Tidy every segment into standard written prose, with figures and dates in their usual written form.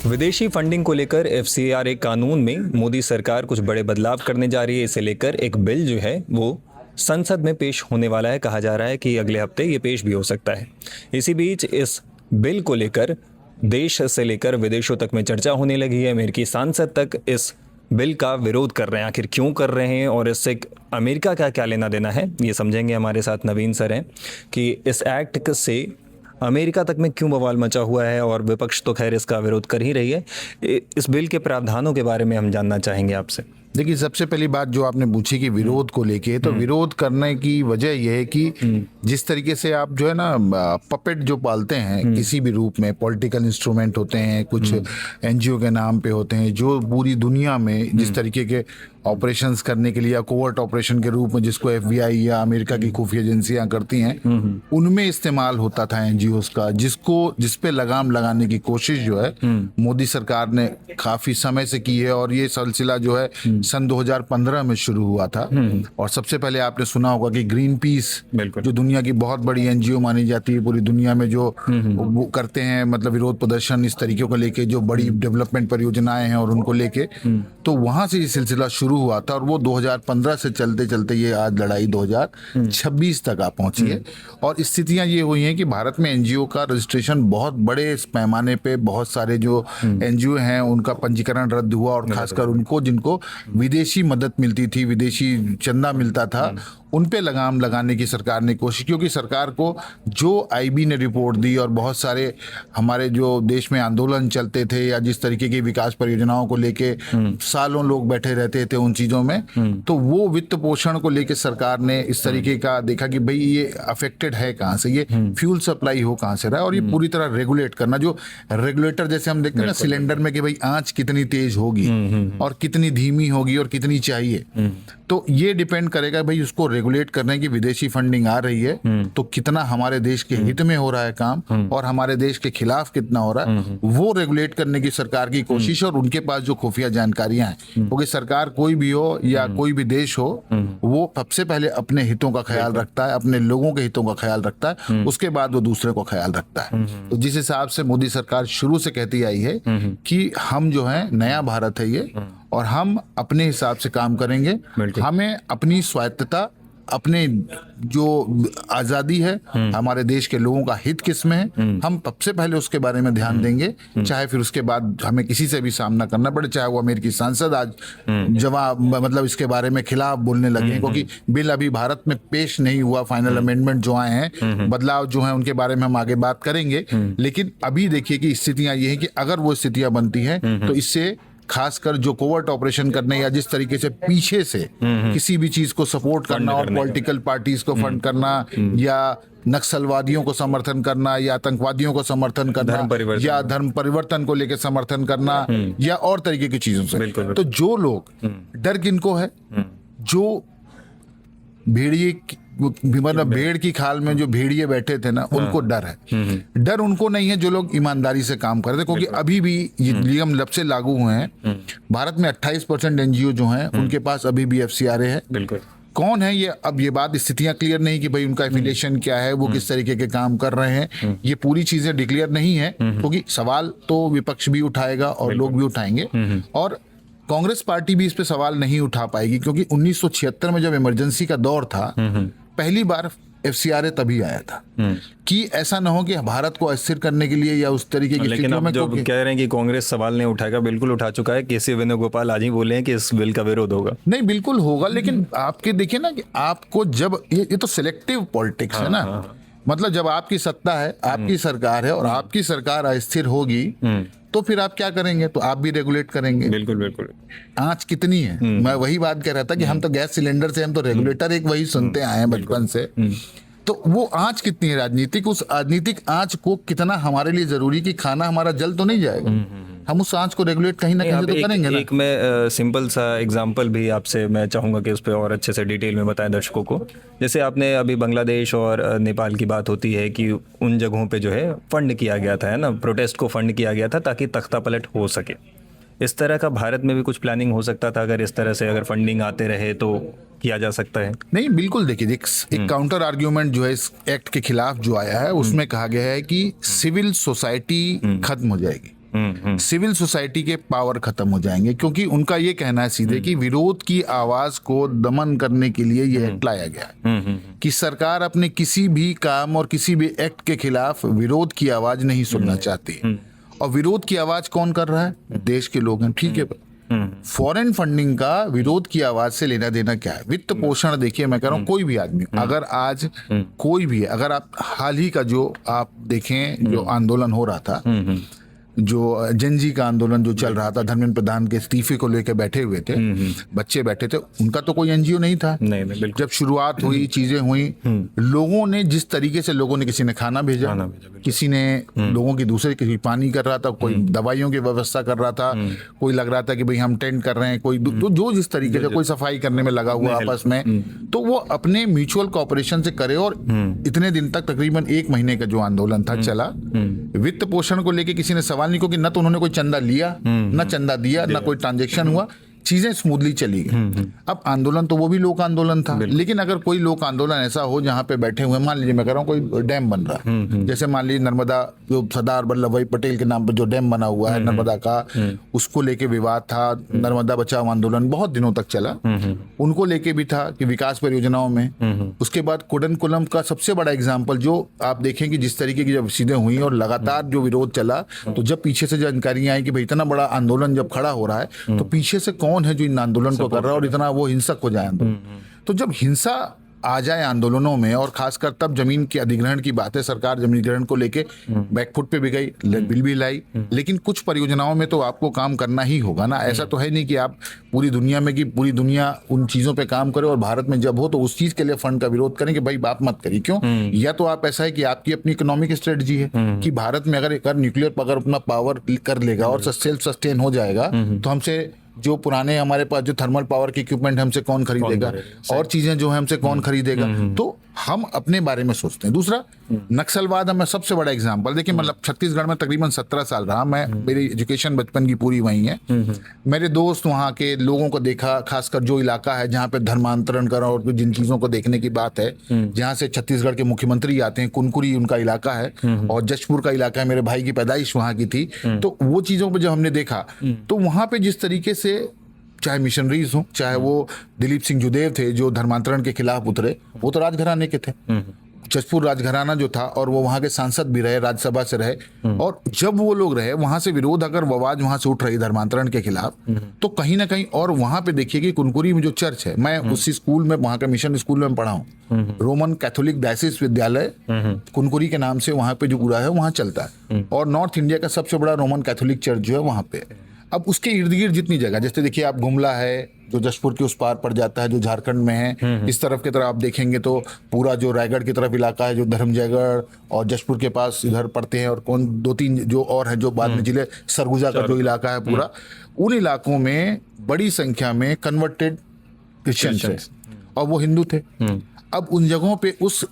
विदेशी फंडिंग को लेकर एफसीआरए कानून में मोदी सरकार कुछ बड़े बदलाव करने जा रही है। इसे लेकर एक बिल जो है वो संसद में पेश होने वाला है। कहा जा रहा है कि अगले हफ्ते ये पेश भी हो सकता है। इसी बीच इस बिल को लेकर देश से लेकर विदेशों तक में चर्चा होने लगी है। अमेरिकी सांसद तक इस बिल का विरोध कर रहे हैं। आखिर क्यों कर रहे हैं और इससे अमेरिका का क्या लेना देना है, ये समझेंगे। हमारे साथ नवीन सर हैं कि इस एक्ट से अमेरिका तक में क्यों बवाल मचा हुआ है और विपक्ष तो खैर इसका विरोध कर ही रही है। इस बिल के प्रावधानों के बारे में हम जानना चाहेंगे आपसे। देखिए, सबसे पहली बात जो आपने पूछी कि विरोध को लेके, तो विरोध करने की वजह यह है कि जिस तरीके से आप जो है ना पपेट जो पालते हैं किसी भी रूप में, पॉलिटिकल इंस्ट्रूमेंट होते हैं, कुछ एनजीओ के नाम पे होते हैं, जो पूरी दुनिया में जिस तरीके के ऑपरेशंस करने के लिए या कोवर्ट ऑपरेशन के रूप में जिसको एफबीआई या अमेरिका की खुफिया एजेंसियां करती हैं, उनमें इस्तेमाल होता था एनजीओस का, जिस पे लगाम लगाने की कोशिश जो है मोदी सरकार ने काफी समय से की है। और ये सिलसिला जो है सन 2015 में शुरू हुआ था। और सबसे पहले आपने सुना होगा कि ग्रीन पीस, जो दुनिया की बहुत बड़ी एनजीओ मानी जाती है पूरी दुनिया में, जो वो करते हैं मतलब विरोध प्रदर्शन इस तरीके को लेके, जो बड़ी डेवलपमेंट परियोजनाएं हैं और उनको लेके, तो वहां से ये सिलसिला शुरू हुआ था। और वो 2015 से चलते चलते ये आज लड़ाई 2026 तक आ पहुंची है। और स्थितियां ये हुई हैं कि भारत में एनजीओ का रजिस्ट्रेशन बहुत बड़े पैमाने पे, बहुत सारे जो एनजीओ हैं उनका पंजीकरण रद्द हुआ। और खासकर उनको जिनको विदेशी मदद मिलती थी, विदेशी चंदा मिलता था, उन पे लगाम लगाने की सरकार ने कोशिश, क्योंकि सरकार को जो आईबी ने रिपोर्ट दी और बहुत सारे हमारे जो देश में आंदोलन चलते थे या जिस तरीके की विकास परियोजनाओं को लेके सालों लोग बैठे रहते थे उन चीजों में, तो वो वित्त पोषण को लेके सरकार ने इस तरीके का देखा कि भाई ये अफेक्टेड है कहाँ से, ये फ्यूल सप्लाई हो कहाँ से रहा है, और ये पूरी तरह रेगुलेट करना। जो रेगुलेटर जैसे हम देखते हैं ना सिलेंडर में कि भाई आंच कितनी तेज होगी और कितनी धीमी होगी और कितनी चाहिए, तो ये डिपेंड करेगा भाई उसको रेगुलेट करने की। विदेशी फंडिंग आ रही है तो कितना हमारे देश के हित में हो रहा है काम और हमारे देश के खिलाफ कितना हो रहा है, वो रेगुलेट करने की सरकार की कोशिश। और उनके पास जो खुफिया जानकारियां हैं, क्योंकि सरकार कोई भी हो या कोई भी देश हो, वो सबसे पहले अपने हितों का ख्याल रखता है, अपने लोगों के हितों का ख्याल रखता है, उसके बाद वो दूसरे को ख्याल रखता है। तो जिस हिसाब से मोदी सरकार शुरू से कहती आई है कि हम जो है नया भारत है ये, और हम अपने हिसाब से काम करेंगे, हमें अपनी स्वायत्तता, अपने जो आज़ादी है, हमारे देश के लोगों का हित किस में है, हम सबसे पहले उसके बारे में ध्यान देंगे। चाहे फिर उसके बाद हमें किसी से भी सामना करना पड़े, चाहे वो अमेरिकी सांसद आज जवाब मतलब इसके बारे में खिलाफ बोलने लगे, क्योंकि बिल अभी भारत में पेश नहीं हुआ। फाइनल अमेंडमेंट जो आए हैं, बदलाव जो हैं, उनके बारे में हम आगे बात करेंगे। लेकिन अभी देखिए कि स्थितियां ये हैं कि अगर वो स्थितियां बनती हैं तो इससे खासकर जो कोवर्ट ऑपरेशन करने या जिस तरीके से पीछे से किसी भी चीज को सपोर्ट करना और पॉलिटिकल पार्टीज को फंड करना या नक्सलवादियों को समर्थन करना या आतंकवादियों को समर्थन करना या धर्म परिवर्तन को लेकर समर्थन करना या और तरीके की चीजों से, तो जो लोग डर किनको है, जो भेड़िए मतलब भेड़ की खाल में जो भेड़िए बैठे थे ना, उनको डर है। डर उनको नहीं है जो लोग ईमानदारी से काम कर रहे थे, क्योंकि अभी भी ये नियम जब से लागू हुए हैं भारत में 28% एनजीओ जो हैं उनके पास अभी भी एफसीआरए है। बिल्कुल। कौन है ये, अब ये बात स्थितियां क्लियर नहीं कि भाई उनका एफिलिएशन क्या है, वो किस तरीके के काम कर रहे हैं, ये पूरी चीजें डिक्लेयर नहीं है, क्योंकि सवाल तो विपक्ष भी उठाएगा और लोग भी उठाएंगे। और कांग्रेस पार्टी भी इस पे सवाल नहीं उठा पाएगी, क्योंकि 1976 में जब इमरजेंसी का दौर था, पहली बार एफसीआरए तभी आया था कि ऐसा ना हो कि भारत को अस्थिर करने के लिए या उस तरीके की। लेकिन अब जो कह रहे हैं कि कांग्रेस सवाल नहीं उठाएगा, बिल्कुल उठा चुका है। केसी वेणुगोपाल आज ही बोले हैं कि इस बिल का विरोध होगा। नहीं, बिल्कुल होगा, लेकिन आपके देखिए ना कि आपको जब ये तो सिलेक्टिव पॉलिटिक्स है ना, मतलब जब आपकी सत्ता है, आपकी सरकार है और आपकी सरकार अस्थिर होगी तो फिर आप क्या करेंगे, तो आप भी रेगुलेट करेंगे। बिल्कुल बिल्कुल। आंच कितनी है, मैं वही बात कह रहा था कि हम तो गैस सिलेंडर से, हम तो रेगुलेटर एक वही सुनते आए हैं बचपन से, तो वो आंच कितनी है राजनीतिक, उस राजनीतिक आंच को कितना हमारे लिए जरूरी कि खाना हमारा जल तो नहीं जाएगा, हम उस आंच को रेगुलेट कहीं ना कहीं तो करेंगे ना। एक मैं सिंपल सा एग्जांपल भी आपसे मैं चाहूंगा कि उस पर और अच्छे से डिटेल में बताएं दर्शकों को। जैसे आपने अभी बांग्लादेश और नेपाल की बात होती है कि उन जगहों पे जो है फंड किया गया था, है ना, प्रोटेस्ट को फंड किया गया था ताकि तख्ता पलट हो सके। इस तरह का भारत में भी कुछ प्लानिंग हो सकता था, अगर इस तरह से अगर फंडिंग आते रहे तो किया जा सकता है। नहीं, बिल्कुल। देखिए, एक काउंटर आर्ग्यूमेंट जो है इस एक्ट के खिलाफ जो आया है, उसमें कहा गया है कि सिविल सोसाइटी खत्म हो जाएगी। सिविल सोसाइटी के पावर खत्म हो जाएंगे, क्योंकि उनका ये कहना है सीधे कि विरोध की आवाज को दमन करने के लिए यह एक्ट लाया गया है कि सरकार अपने किसी भी काम और किसी भी एक्ट के खिलाफ विरोध की आवाज नहीं सुनना चाहती। और विरोध की आवाज कौन कर रहा है? देश के लोग हैं, ठीक है। फॉरेन फंडिंग का विरोध की आवाज से लेना देना क्या है? वित्त पोषण, देखिए मैं कह रहा हूं कोई भी आदमी, अगर आज कोई भी, अगर आप हाल ही का जो आप देखें जो आंदोलन हो रहा था, जो जनजी का आंदोलन जो चल रहा था, धर्मेंद्र प्रधान के इस्तीफे को लेकर बैठे हुए थे, बच्चे बैठे थे, उनका तो कोई एनजीओ नहीं था। नहीं, जब शुरुआत हुई, चीजें हुई, लोगों ने जिस तरीके से, लोगों ने, किसी ने खाना भेजा, किसी ने लोगों की दूसरे, किसी पानी कर रहा था, कोई दवाइयों की व्यवस्था कर रहा था, कोई लग रहा था कि भाई हम टेंट कर रहे हैं, कोई जो जिस तरीके से, कोई सफाई करने में लगा हुआ आपस में, तो वो अपने म्यूचुअल कॉपरेशन से करे। और इतने दिन तक, तकरीबन 1 महीने का जो आंदोलन था चला, वित्त पोषण को लेकर किसी ने सवाल नहीं, क्योंकि न तो उन्होंने कोई चंदा लिया, न चंदा दिया, न कोई ट्रांजैक्शन हुआ, चीजें स्मूथली चली गई। अब आंदोलन तो वो भी लोक आंदोलन था, लेकिन अगर कोई लोक आंदोलन ऐसा हो जहां पे बैठे हुए, मान लीजिए मैं कह रहा हूं कोई डैम बन रहा है, जैसे मान लीजिए नर्मदा, जो सरदार वल्लभ भाई पटेल के नाम पर जो डैम बना हुआ है नर्मदा का, उसको लेके विवाद था, नर्मदा बचाओ आंदोलन बहुत दिनों तक चला, उनको लेके भी था कि विकास परियोजनाओं में। उसके बाद कुडनकुलम का सबसे बड़ा एग्जाम्पल, जो आप देखें कि जिस तरीके की जब चीजें हुई और लगातार जो विरोध चला, तो जब पीछे से जानकारियां आई कि भाई इतना बड़ा आंदोलन जब खड़ा हो रहा है, तो पीछे से कौन है जो इन आंदोलन को कर रहा है और इतना वो हिंसक हो जाए आंदोलन। तो जब हिंसा आ जाए आंदोलनों में, और खासकर तब जमीन के अधिग्रहण की बात है, सरकार जमीन अधिग्रहण को लेके बैकफुट पे भी गई, बिल भी लाई, लेकिन कुछ परियोजनाओं में तो आपको काम करना ही होगा ना। ऐसा तो है नहीं कि आप पूरी दुनिया में, कि पूरी दुनिया उन चीजों पे काम करे और भारत में जब हो तो उस चीज के लिए फंड का विरोध करें कि भाई बात मत करिए। क्यों? या तो आप, ऐसा है कि आपकी अपनी इकोनॉमिक स्ट्रेटजी है कि भारत में अगर न्यूक्लियर अगर अपना पावर कर लेगा और सेल्फ सस्टेन हो जाएगा, तो हमसे जो पुराने हमारे पास जो थर्मल पावर के इक्विपमेंट हमसे कौन खरीदेगा, और चीजें जो है हमसे कौन खरीदेगा। तो हम अपने बारे में सोचते हैं। दूसरा, नक्सलवाद हमें सबसे बड़ा एग्जांपल, देखिए मतलब छत्तीसगढ़ में तकरीबन 17 साल रहा मैं, मेरी एजुकेशन बचपन की पूरी वहीं है। मेरे दोस्त वहाँ के लोगों को देखा, खासकर जो इलाका है जहाँ पे धर्मांतरण करा और जिन चीजों को देखने की बात है, जहाँ से छत्तीसगढ़ के मुख्यमंत्री आते हैं, कुनकुरी उनका इलाका है और जशपुर का इलाका है, मेरे भाई की पैदाइश वहाँ की थी। तो वो चीजों पर जब हमने देखा, तो वहाँ पे जिस तरीके से, चाहे मिशनरीज हो, चाहे वो दिलीप सिंह जुदेव थे जो धर्मांतरण के खिलाफ उतरे, वो तो राजघराने के थे, जशपुर राजघराना जो था, और वो वहां के सांसद भी रहे, राज्यसभा से रहे। और जब वो लोग रहे वहां से विरोध, अगर आवाज वहां से उठ रही धर्मांतरण के खिलाफ, तो कहीं ना कहीं, और वहां पे देखिए कि कुनकुरी में जो चर्च है, मैं उसी स्कूल में, वहां का मिशन स्कूल में पढ़ा हूँ, रोमन कैथोलिक डायसिस विद्यालय कुनकुरी के नाम से वहां पे जो पूरा है वहां चलता है, और नॉर्थ इंडिया का सबसे बड़ा रोमन कैथोलिक चर्च जो है वहां पे। अब उसके इर्द गिर्द जितनी जगह, जैसे देखिए आप गुमला है जो जशपुर के उस पार पड़ जाता है, जो झारखंड में है, इस तरफ की तरफ आप देखेंगे तो पूरा जो रायगढ़ की तरफ इलाका है, जो धर्मजयगढ़ और जशपुर के पास इधर पड़ते हैं, और कौन 2-3 जो और है जो बाद में जिले, सरगुजा का जो इलाका है पूरा, उन इलाकों में बड़ी संख्या में कन्वर्टेड क्रिश्चियंस है और वो हिंदू थे। अब उन जगहों पे उस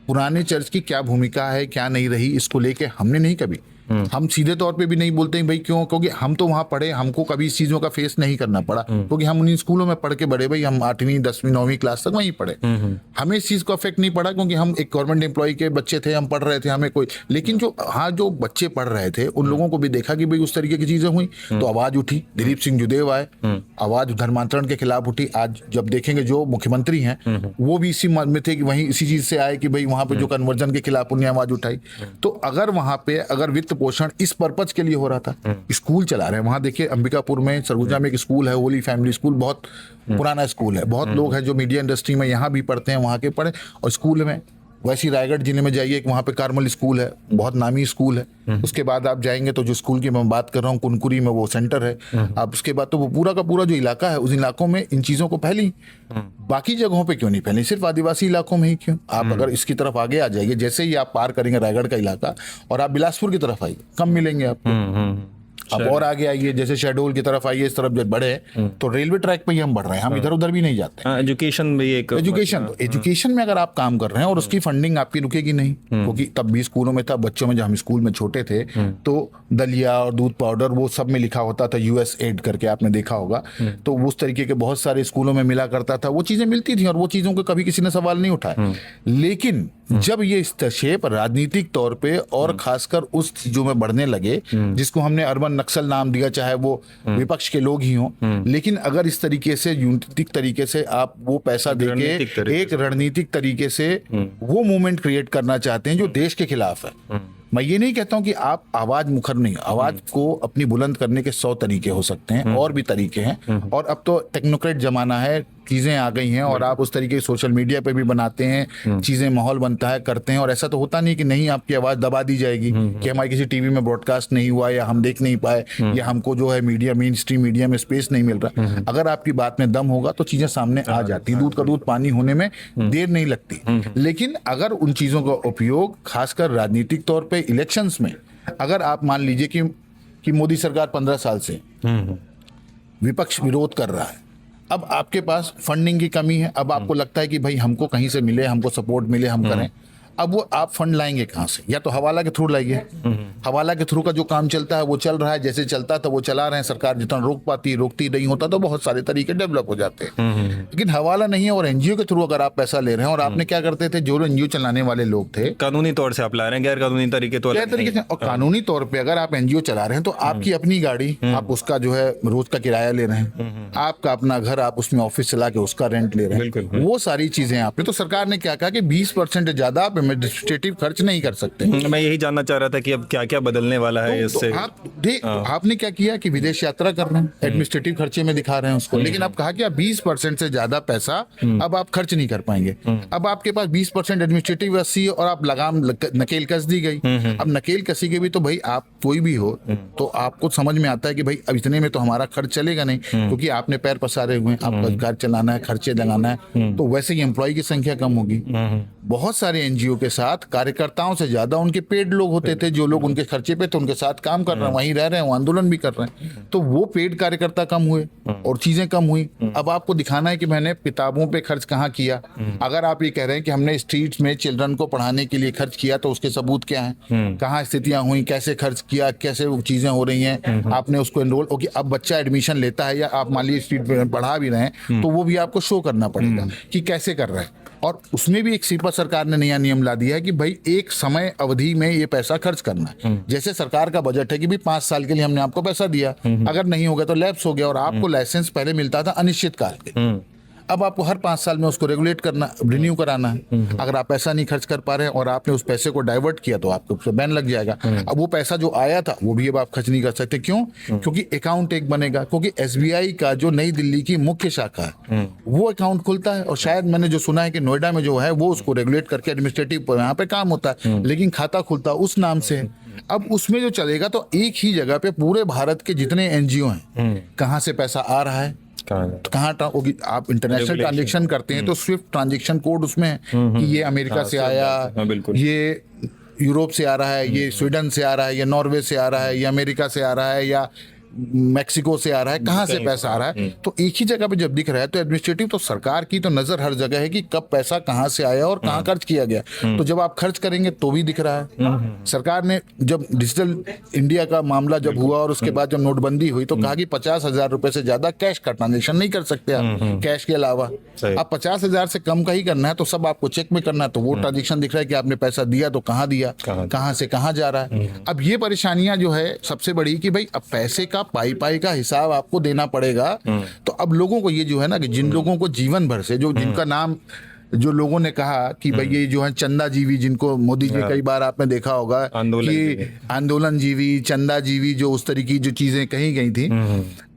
पुराने चर्च की क्या भूमिका है, क्या नहीं रही, इसको लेके हमने नहीं कभी, हम सीधे तौर पे भी नहीं बोलते हैं भाई क्यों, क्योंकि हम तो वहां पढ़े, हमको कभी इस चीजों का फेस नहीं करना पड़ा, क्योंकि हम उन्हीं स्कूलों में पढ़ के बड़े, भाई हम 8वीं 10वीं 9वीं क्लास तक वहीं पढ़े, हमें इस चीज को अफेक्ट नहीं पड़ा, क्योंकि हम एक गवर्नमेंट एम्प्लॉय के बच्चे थे, हम पढ़ रहे थे, हमें कोई, लेकिन जो जो बच्चे पढ़ रहे थे उन लोगों को भी देखा कि भाई उस तरीके की चीजें हुई, तो आवाज उठी, दिलीप सिंह जुदेव आए, आवाज धर्मांतरण के खिलाफ उठी। आज जब देखेंगे जो मुख्यमंत्री हैं वो भी इसी में थे कि वहीं इसी चीज से आए कि भाई वहां पे जो कन्वर्जन के खिलाफ उन्हें आवाज उठाई। तो अगर वहां पे अगर वित्त पोषण इस पर्पज के लिए हो रहा था, स्कूल चला रहे हैं वहां, देखिए अंबिकापुर में, सरगुजा में एक स्कूल है, होली फैमिली स्कूल, बहुत पुराना स्कूल है, बहुत लोग हैं जो मीडिया इंडस्ट्री में यहाँ भी पढ़ते हैं, वहाँ के पढ़े, और स्कूल में वैसी रायगढ़ जिले में जाइए, वहाँ पे कार्मल स्कूल है, बहुत नामी स्कूल है। उसके बाद आप जाएंगे तो जो स्कूल की मैं बात कर रहा हूँ कुनकुरी में, वो सेंटर है। आप उसके बाद तो वो पूरा का पूरा जो इलाका है, उस इलाकों में इन चीजों को फैली, बाकी जगहों पे क्यों नहीं फैली, सिर्फ आदिवासी इलाकों में ही क्यों? आप अगर इसकी तरफ आगे आ जाइए, जैसे ही आप पार करेंगे रायगढ़ का इलाका और आप बिलासपुर की तरफ आइए, कम मिलेंगे आपको। अब और आगे आइए, जैसे शहडोल की तरफ आइए, इस तरफ जब बढ़े तो रेलवे ट्रैक पे ही हम बढ़ रहे हैं, हम इधर उधर भी नहीं जाते। एजुकेशन भी एक एजुकेशन में अगर आप काम कर रहे हैं और उसकी फंडिंग आपकी रुकेगी नहीं, क्योंकि तब भी स्कूलों में था, बच्चों में जब हम स्कूल में छोटे थे तो दलिया और दूध पाउडर वो सब में लिखा होता था US एड करके, आपने देखा होगा, तो उस तरीके के बहुत सारे स्कूलों में मिला करता था, वो चीजें मिलती थी और वो चीजों को कभी किसी ने सवाल नहीं उठाया। लेकिन जब ये हस्तक्षेप राजनीतिक तौर पे और खासकर उस चीजों में बढ़ने लगे जिसको हमने अर्बन नक्सल नाम दिया, चाहे वो विपक्ष के लोग ही हों, लेकिन अगर इस तरीके से यूनिटिक तरीके से आप वो पैसा देके एक रणनीतिक तरीके से वो मूवमेंट क्रिएट करना चाहते हैं जो देश के खिलाफ है। मैं ये नहीं कहता हूं कि आप आवाज मुखर नहीं, आवाज को अपनी बुलंद करने के 100 तरीके हो सकते हैं और भी तरीके हैं, और अब तो टेक्नोक्रेट जमाना है, चीजें आ गई हैं और आप उस तरीके सोशल मीडिया पे भी बनाते हैं, चीजें माहौल बनता है, करते हैं, और ऐसा तो होता नहीं कि नहीं आपकी आवाज दबा दी जाएगी कि हमारी किसी टीवी में ब्रॉडकास्ट नहीं हुआ या हम देख नहीं पाए या हमको जो है मीडिया मेन स्ट्रीम मीडिया में स्पेस नहीं मिल रहा। अगर आपकी बात में दम होगा तो चीजें सामने आ जाती, दूध का दूध पानी होने में देर नहीं लगती। लेकिन अगर उन चीजों का उपयोग खासकर राजनीतिक तौर पर इलेक्शंस में, अगर आप मान लीजिए कि मोदी सरकार 15 साल से विपक्ष विरोध कर रहा है, अब आपके पास फंडिंग की कमी है, अब आपको लगता है कि भाई हमको कहीं से मिले, हमको सपोर्ट मिले, हम करें, अब वो आप फंड लाएंगे कहाँ से? या तो हवाला के थ्रू लाइए, हवाला के थ्रू का जो काम चलता है वो चल रहा है, जैसे चलता था वो चला रहे हैं, सरकार जितना रोक पाती रोकती नहीं, होता तो बहुत सारे तरीके डेवलप हो जाते हैं। लेकिन हवाला नहीं है और एनजीओ के थ्रू अगर आप पैसा ले रहे हैं, और आपने क्या करते थे, जो एनजीओ चलाने वाले लोग थे, कानूनी तौर से आप ला रहे हैं, गैर कानूनी तरीके तो गैर तरीके से, और कानूनी तौर पर अगर आप एनजीओ चला रहे हैं तो आपकी अपनी गाड़ी, आप उसका जो है रोज का किराया ले रहे हैं, आपका अपना घर, आप उसमें ऑफिस चला के उसका रेंट ले रहे हैं, वो सारी चीजें आपने, तो सरकार ने क्या कहा कि 20% ज्यादा आप एडमिनिस्ट्रेटिव खर्च नहीं कर सकते। मैं यही जानना चाह रहा था कि अब क्या क्या बदलने वाला है इससे। आपने क्या किया कि विदेश यात्रा कर रहे हैं, एडमिनिस्ट्रेटिव खर्चे में दिखा रहे हैं उसको, लेकिन अब कहा कि आप 20% से ज्यादा पैसा अब आप खर्च नहीं कर पाएंगे। अब आपके पास 20% एडमिनिस्ट्रेटिव रसी और आप लगाम नकेल कस दी गई। अब नकेल कसी के भी तो भाई आप कोई भी हो तो आपको समझ में आता है कि भाई अब इतने में तो हमारा खर्च चलेगा नहीं, क्योंकि आपने पैर पसारे हुए हैं, आपको रोजगार चलाना है, खर्चे लगाना है, तो वैसे ही एम्प्लॉय की संख्या कम होगी। बहुत सारे एनजीओ के साथ कार्यकर्ताओं से ज्यादा उनके पेड लोग होते थे, जो लोग उनके खर्चे पे थे उनके साथ काम कर रहे हैं, वहीं रह रहे हैं, वो आंदोलन भी कर रहे हैं, तो वो पेड कार्यकर्ता कम हुए और चीजें कम हुई। अब आपको दिखाना है कि मैंने किताबों पे खर्च कहाँ किया। अगर आप ये कह रहे हैं कि हमने स्ट्रीट्स में चिल्ड्रन को पढ़ाने के लिए खर्च किया, तो उसके सबूत क्या है, कहाँ स्थितियां हुई, कैसे खर्च किया, कैसे वो चीजें हो रही हैं, आपने उसको एनरोल, ओके, अब बच्चा एडमिशन लेता है या आप मान लीजिए स्ट्रीट पे पढ़ा भी रहे हैं, तो वो भी आपको शो करना पड़ेगा कि कैसे कर रहे हैं। और उसमें भी एक सिपा सरकार ने नया नियम ला दिया है कि भाई एक समय अवधि में ये पैसा खर्च करना है। जैसे सरकार का बजट है कि भाई 5 साल के लिए हमने आपको पैसा दिया, अगर नहीं हो गया तो लैप्स हो गया, और आपको लाइसेंस पहले मिलता था अनिश्चित काल के, अब आपको हर 5 साल में उसको रेगुलेट करना, रिन्यू कराना है। अगर आप पैसा नहीं खर्च कर पा रहे हैं और आपने उस पैसे को डाइवर्ट किया तो आपको उस पर बैन लग जाएगा। अब वो पैसा जो आया था वो भी अब आप खर्च नहीं कर सकते। क्यों? क्योंकि अकाउंट एक बनेगा, क्योंकि एसबीआई का जो नई दिल्ली की मुख्य शाखा है वो अकाउंट खुलता है, और शायद मैंने जो सुना है कि नोएडा में जो है वो उसको रेगुलेट करके एडमिनिस्ट्रेटिव यहाँ पे काम होता है, लेकिन खाता खुलता उस नाम से है। अब उसमें जो चलेगा तो एक ही जगह पे पूरे भारत के जितने एनजीओ हैं, कहाँ से पैसा आ रहा है, कहाँ आप इंटरनेशनल ट्रांजेक्शन करते हैं तो स्विफ्ट ट्रांजेक्शन कोड उसमें है कि ये अमेरिका से आया, ये यूरोप से आ रहा है, ये स्वीडन से आ रहा है, या नॉर्वे से आ रहा है, या अमेरिका से आ रहा है, या मैक्सिको से आ रहा है, कहाँ से पैसा आ रहा है। तो एक ही जगह पे जब दिख रहा है तो एडमिनिस्ट्रेटिव तो सरकार की तो नजर हर जगह है कि कब पैसा कहाँ से आया और कहाँ खर्च किया गया। तो जब आप खर्च करेंगे तो भी दिख रहा है। सरकार ने जब डिजिटल इंडिया का मामला जब हुआ और उसके बाद जब नोटबंदी हुई तो कहा कि 50,000 रुपए से ज्यादा कैश का ट्रांजेक्शन नहीं कर सकते आप, कैश के अलावा। अब 50,000 से कम का ही करना है तो सब आपको चेक में करना है, तो वो ट्रांजेक्शन दिख रहा है कि आपने पैसा दिया तो कहाँ दिया, कहाँ से कहाँ जा रहा है। अब ये परेशानियां जो है सबसे बड़ी कि भाई अब पैसे का पाई का हिसाब आपको देना पड़ेगा। तो अब लोगों को ये जो है ना कि जिन लोगों को जीवन भर से जो जिनका नाम जो लोगों ने कहा कि भाई ये जो है चंदा जीवी, जिनको मोदी जी कई बार आपने देखा होगा कि आंदोलन जीवी, चंदा जीवी, जो उस तरह की जो चीजें कही गई थी,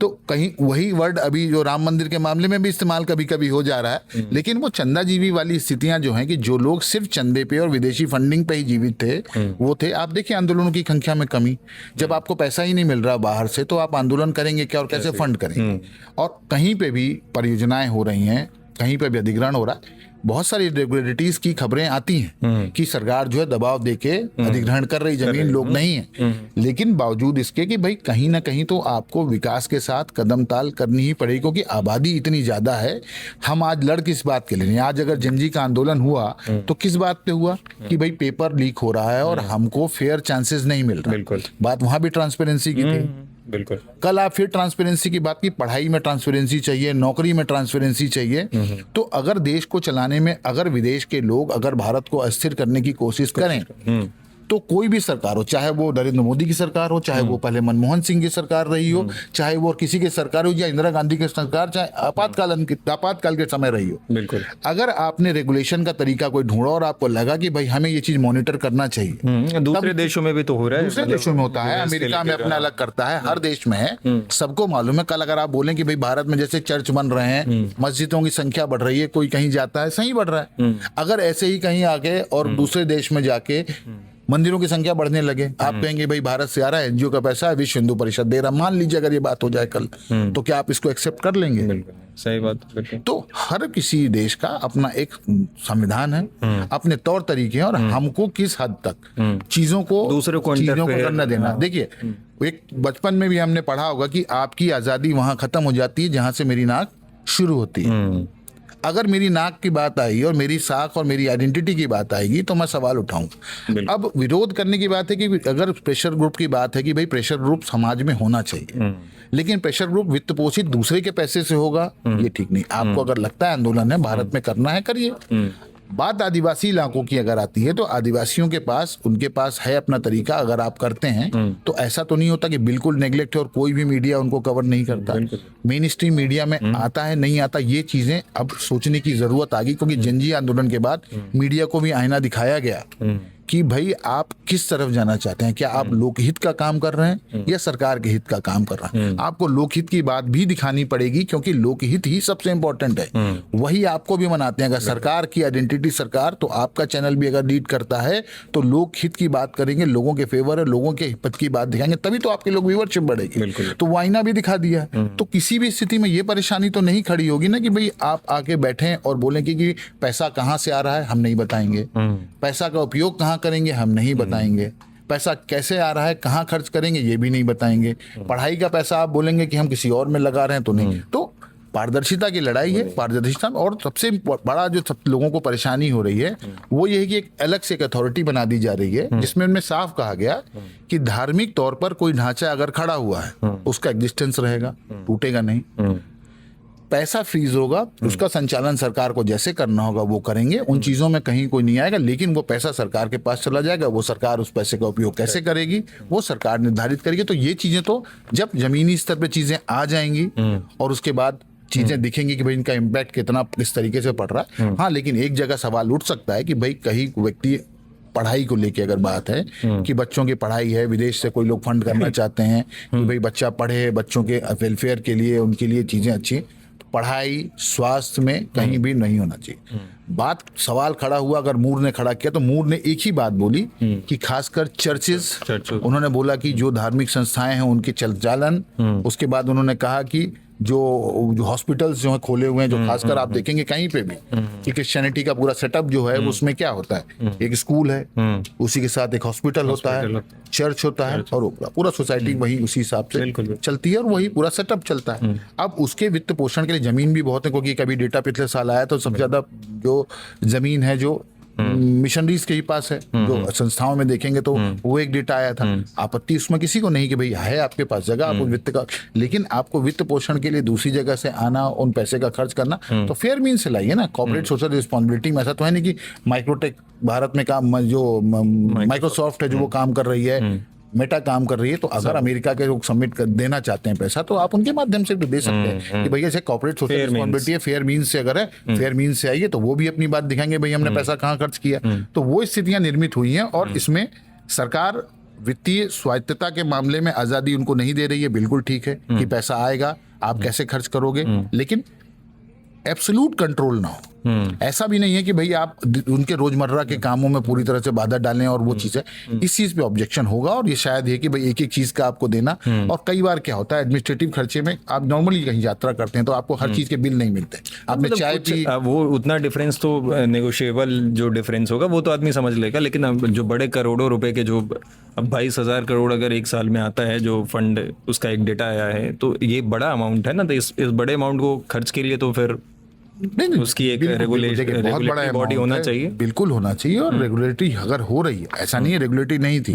तो कहीं वही वर्ड अभी जो राम मंदिर के मामले में भी इस्तेमाल कभी कभी हो जा रहा है। लेकिन वो चंदा जीवी वाली स्थितियां जो हैं कि जो लोग सिर्फ चंदे पे और विदेशी फंडिंग पे ही जीवित थे वो थे। आप देखिए आंदोलनों की संख्या में कमी, जब आपको पैसा ही नहीं मिल रहा बाहर से तो आप आंदोलन करेंगे क्या और कैसे फंड करेंगे। और कहीं पे भी परियोजनाएं हो रही हैं, कहीं पे भी अधिग्रहण हो रहा है, बहुत सारी इरेगुलरिटीज की खबरें आती हैं कि सरकार जो है दबाव देके अधिग्रहण कर रही, जमीन लोग नहीं है। लेकिन बावजूद इसके कि भाई कहीं ना कहीं तो आपको विकास के साथ कदम ताल करनी ही पड़ेगी, क्योंकि आबादी इतनी ज्यादा है। हम आज लड़ किस बात के लिए, आज अगर जनजी का आंदोलन हुआ तो किस बात पे हुआ कि भाई पेपर लीक हो रहा है और हमको फेयर चांसेस नहीं मिल रहा। बात वहां भी ट्रांसपेरेंसी की थी बिल्कुल। कल आप फिर ट्रांसपेरेंसी की बात की, पढ़ाई में ट्रांसपेरेंसी चाहिए, नौकरी में ट्रांसपेरेंसी चाहिए। तो अगर देश को चलाने में अगर विदेश के लोग अगर भारत को अस्थिर करने की कोशिश करें, तो कोई भी सरकार हो, चाहे वो नरेंद्र मोदी की सरकार हो, चाहे वो पहले मनमोहन सिंह की सरकार रही हो, चाहे वो किसी की सरकार हो, या इंदिरा गांधी की सरकार, चाहे आपातकाल के समय रही हो, बिल्कुल। अगर आपने रेगुलेशन का तरीका कोई ढूंढा और आपको लगा कि भाई हमें ये चीज मॉनिटर करना चाहिए, दूसरे देशों में भी तो हो रहा है, दूसरे देशों में होता है, अमेरिका में अपना अलग करता है, हर देश में है, सबको मालूम है। कल अगर आप बोलें कि भाई भारत में जैसे चर्च बन रहे हैं, मस्जिदों की संख्या बढ़ रही है, कोई कहीं जाता है, सही बढ़ रहा है, अगर ऐसे ही कहीं आके और दूसरे देश में जाके मंदिरों की संख्या बढ़ने लगे, आप कहेंगे भाई भारत से आ रहा है, एनजीओ का पैसा है, विश्व हिंदू परिषद दे रहा, मान लीजिए अगर ये बात हो जाए कल, तो क्या आप इसको एक्सेप्ट कर लेंगे? बिल्कुल सही बात, बिल्कुल। तो हर किसी देश का अपना एक संविधान है, अपने तौर तरीके हैं, और हमको किस हद तक चीजों को करना देना। देखिए, एक बचपन में भी हमने पढ़ा होगा कि आपकी आजादी वहां खत्म हो जाती है जहां से मेरी नाक शुरू होती है। अगर मेरी नाक की बात आई और मेरी साख और मेरी आइडेंटिटी की बात आएगी तो मैं सवाल उठाऊंगा। अब विरोध करने की बात है कि अगर प्रेशर ग्रुप की बात है कि भाई प्रेशर ग्रुप समाज में होना चाहिए, लेकिन प्रेशर ग्रुप वित्त पोषित दूसरे के पैसे से होगा, ये ठीक नहीं। आपको अगर लगता है आंदोलन है भारत में करना है, करिए। बात आदिवासी इलाकों की अगर आती है तो आदिवासियों के पास, उनके पास है अपना तरीका। अगर आप करते हैं तो ऐसा तो नहीं होता कि बिल्कुल नेग्लेक्ट है और कोई भी मीडिया उनको कवर नहीं करता। मेन स्ट्रीम मीडिया में आता है, नहीं आता, ये चीजें अब सोचने की जरूरत आ गई, क्योंकि जनजीय आंदोलन के बाद मीडिया को भी आईना दिखाया गया कि भाई आप किस तरफ जाना चाहते हैं। क्या आप लोकहित का काम कर रहे हैं या सरकार के हित का काम कर रहे हैं? आपको लोकहित की बात भी दिखानी पड़ेगी, क्योंकि लोकहित ही सबसे इंपॉर्टेंट है। वही आपको भी मनाते हैं। अगर सरकार की आइडेंटिटी सरकार, तो आपका चैनल भी अगर लीड करता है तो लोकहित की बात करेंगे, लोगों के फेवर है, लोगों के हित की बात दिखाएंगे, तभी तो आपके लोग व्यूअरशिप बढ़ेगी। तो वो आईना भी दिखा दिया। तो किसी भी स्थिति में ये परेशानी तो नहीं खड़ी होगी ना कि भाई आप आके बैठे और बोलें कि पैसा कहाँ से आ रहा है, हम नहीं बताएंगे। पैसा का उपयोग कहाँ करेंगे, हम नहीं बताएंगे। पैसा कैसे आ रहा है, कहाँ खर्च करेंगे, ये भी नहीं बताएंगे। पढ़ाई का पैसा आप बोलेंगे कि हम किसी और में लगा रहे हैं, तो नहीं। तो पारदर्शिता की लड़ाई है, पारदर्शिता। और सबसे बड़ा जो सब लोगों को परेशानी हो रही है वो ये है कि एक अलग से एक अथॉरिटी बना दी जा रही है, जिसमें उनमें साफ कहा गया कि धार्मिक तौर पर कोई ढांचा अगर खड़ा हुआ है उसका एग्जिस्टेंस रहेगा, टूटेगा नहीं। पैसा फ्रीज होगा, उसका संचालन सरकार को जैसे करना होगा वो करेंगे, उन चीजों में कहीं कोई नहीं आएगा। लेकिन वो पैसा सरकार के पास चला जाएगा, वो सरकार उस पैसे का उपयोग कैसे करेगी वो सरकार निर्धारित करेगी। तो ये चीजें तो जब जमीनी स्तर पे चीजें आ जाएंगी और उसके बाद चीजें दिखेंगी कि भाई इनका इम्पैक्ट कितना किस तरीके से पड़ रहा है। हाँ, लेकिन एक जगह सवाल उठ सकता है कि भाई कहीं व्यक्ति पढ़ाई को लेके अगर बात है कि बच्चों की पढ़ाई है, विदेश से कोई लोग फंड करना चाहते हैं कि भाई बच्चा पढ़े, बच्चों के वेलफेयर के लिए, उनके लिए चीजें अच्छी, पढ़ाई स्वास्थ्य में कहीं भी नहीं होना चाहिए। बात सवाल खड़ा हुआ, अगर मूर ने खड़ा किया तो मूर ने एक ही बात बोली कि खासकर चर्चेस, उन्होंने बोला कि जो धार्मिक संस्थाएं हैं उनके संचालन, उसके बाद उन्होंने कहा कि जो हॉस्पिटल्स जो है खोले हुए हैं, जो खासकर आप देखेंगे कहीं पे भी कि क्रिश्चियनिटी का पूरा सेटअप जो है उसमें क्या होता है, एक स्कूल है, उसी के साथ एक हॉस्पिटल होता है, चर्च होता है, और पूरा सोसाइटी वही उसी हिसाब से चलती है और वही पूरा सेटअप चलता है। अब उसके वित्त पोषण के लिए जमीन भी बहुत है, क्योंकि कभी डेटा पिछले साल आया तो सबसे ज्यादा जो जमीन है जो मिशनरीज के ही पास है, जो संस्थाओं में देखेंगे तो वो एक डेटा आया था। आपत्ति उसमें किसी को नहीं कि भाई है आपके पास जगह, आप वित्त का, लेकिन आपको वित्त पोषण के लिए दूसरी जगह से आना, उन पैसे का खर्च करना, तो फेयर मीन से लाइए ना। कॉर्पोरेट सोशल रिस्पॉन्सिबिलिटी में ऐसा तो है नहीं कि माइक्रोटेक भारत में काम, जो माइक्रोसॉफ्ट है जो वो काम कर रही है, मेटा काम कर रही है, तो अगर अमेरिका के लोग सबमिट कर देना चाहते हैं पैसा, तो आप उनके माध्यम से भी दे सकते हैं कि भैया कॉर्पोरेट सोशल रिस्पॉन्सिबिलिटी है, फेयर मीन्स से अगर है, फेयर मीन्स से आइए, तो वो भी अपनी बात दिखाएंगे भाई हमने पैसा कहाँ खर्च किया। तो वो स्थितियां निर्मित हुई हैं और इसमें सरकार वित्तीय स्वायत्तता के मामले में आजादी उनको नहीं दे रही है। बिल्कुल ठीक है कि पैसा आएगा, आप कैसे खर्च करोगे, लेकिन एब्सोल्यूट कंट्रोल ना हो। ऐसा भी नहीं है कि भाई आप उनके रोजमर्रा के कामों में पूरी तरह से बाधा डालें और वो चीज है, इस चीज पे ऑब्जेक्शन होगा। और ये शायद है कि भाई एक एक चीज का आपको देना, और कई बार क्या होता है एडमिनिस्ट्रेटिव खर्चे में, आप नॉर्मली कहीं यात्रा करते हैं तो आपको हर चीज के बिल नहीं मिलते, आपने चाय पी, वो उतना डिफरेंस तो नेगोशिएबल जो डिफरेंस होगा वो तो आदमी समझ लेगा। लेकिन अब जो बड़े करोड़ों रुपए के, जो अब 22,000 करोड़ अगर एक साल में आता है जो फंड, उसका एक डेटा आया है, तो ये बड़ा अमाउंट है ना। तो इस बड़े अमाउंट को खर्च के लिए तो फिर नहीं, उसकी एक रेगुलेटरी बॉडी होना चाहिए, बिल्कुल होना चाहिए। और रेगुलेटरी अगर हो रही है, ऐसा नहीं है रेगुलेटरी नहीं थी,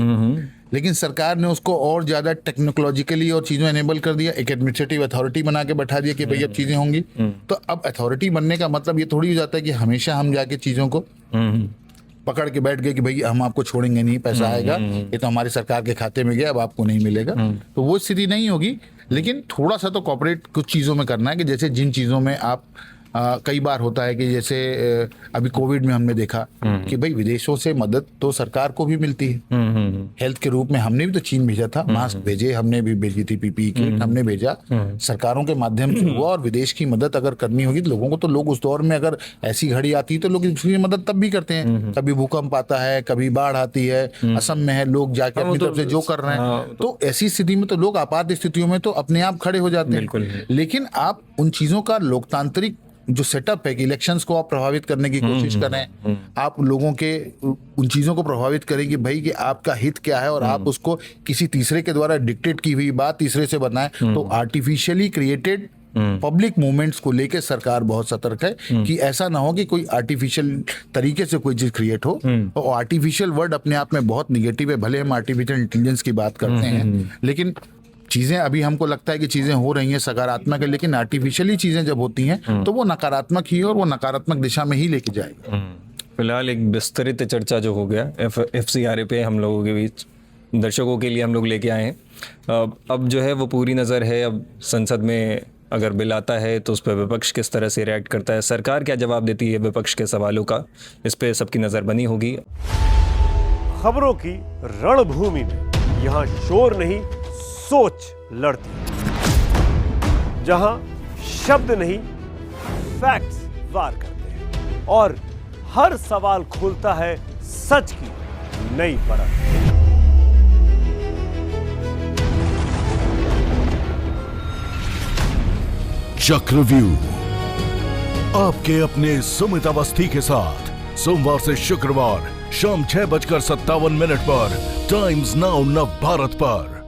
लेकिन सरकार ने उसको और ज़्यादा टेक्नोलॉजिकली और चीज़ों एनेबल कर दिया, एक एडमिनिस्ट्रेटिव अथॉरिटी बना के बैठा दिया कि भाई अब चीज़ें होंगी। तो अब अथॉरिटी बनने का मतलब ये थोड़ी हो जाता है कि हमेशा हम जाके चीज़ों को पकड़ के बैठ गए कि भाई हम आपको छोड़ेंगे नहीं, पैसा आएगा, ये तो हमारी सरकार के खाते में गया, अब आपको नहीं मिलेगा। तो वो स्थिति नहीं होगी, लेकिन थोड़ा सा तो कॉपरेट कुछ चीज़ों में करना है कि जैसे जिन चीज़ों में आप कई बार होता है कि जैसे अभी कोविड में हमने देखा कि भाई विदेशों से मदद तो सरकार को भी मिलती है हेल्थ के रूप में। हमने भी तो चीन भेजा था, मास्क भेजे, हमने भी भेजी थी पीपीई किट, हमने भेजा, सरकारों के माध्यम से हुआ। और विदेश की मदद अगर करनी होगी तो लोगों को, तो लोग उस दौर में अगर ऐसी घड़ी आती है तो लोग इसकी मदद तब भी करते हैं। कभी भूकंप आता है, कभी बाढ़ आती है, असम में है, लोग जाके अपनी तरफ से जो कर रहे हैं, तो ऐसी स्थिति में तो लोग आपात स्थितियों में तो अपने आप खड़े हो जाते हैं। लेकिन आप उन चीजों का लोकतांत्रिक जो सेटअप है कि इलेक्शंस को आप प्रभावित करने की कोशिश करें, आप लोगों के उन चीज़ों को प्रभावित करें कि भाई कि आपका हित क्या है, और आप उसको किसी तीसरे के द्वारा डिक्टेट की हुई बात तीसरे से बनाएं, तो आर्टिफिशियली क्रिएटेड पब्लिक मूवमेंट्स को लेकर सरकार बहुत सतर्क है कि ऐसा ना हो कि कोई आर्टिफिशियल तरीके से कोई चीज क्रिएट हो। और आर्टिफिशियल वर्ड अपने आप में बहुत निगेटिव है, भले हम आर्टिफिशियल इंटेलिजेंस की बात करते हैं, लेकिन चीजें अभी हमको लगता है कि चीजें हो रही हैं सकारात्मक है, लेकिन आर्टिफिशियली चीजें जब होती हैं तो वो नकारात्मक ही, और वो नकारात्मक दिशा में ही लेके जाएगा। फिलहाल एक विस्तृत चर्चा जो हो गया FCRA पे हम लोगों के बीच, दर्शकों के लिए हम लोग लेके आए हैं। अब जो है वो पूरी नज़र है, अब संसद में अगर बिल आता है तो उस पर विपक्ष किस तरह से रिएक्ट करता है, सरकार क्या जवाब देती है विपक्ष के सवालों का, इस पे सबकी नज़र बनी होगी। खबरों की रणभूमि में यहाँ शोर नहीं, सोच लड़ती है, जहां शब्द नहीं फैक्ट्स वार करते हैं, और हर सवाल खोलता है सच की नई परत। चक्रव्यूह आपके अपने सुमित अवस्थी के साथ सोमवार से शुक्रवार शाम 6:57 पर टाइम्स नाउ नव भारत पर।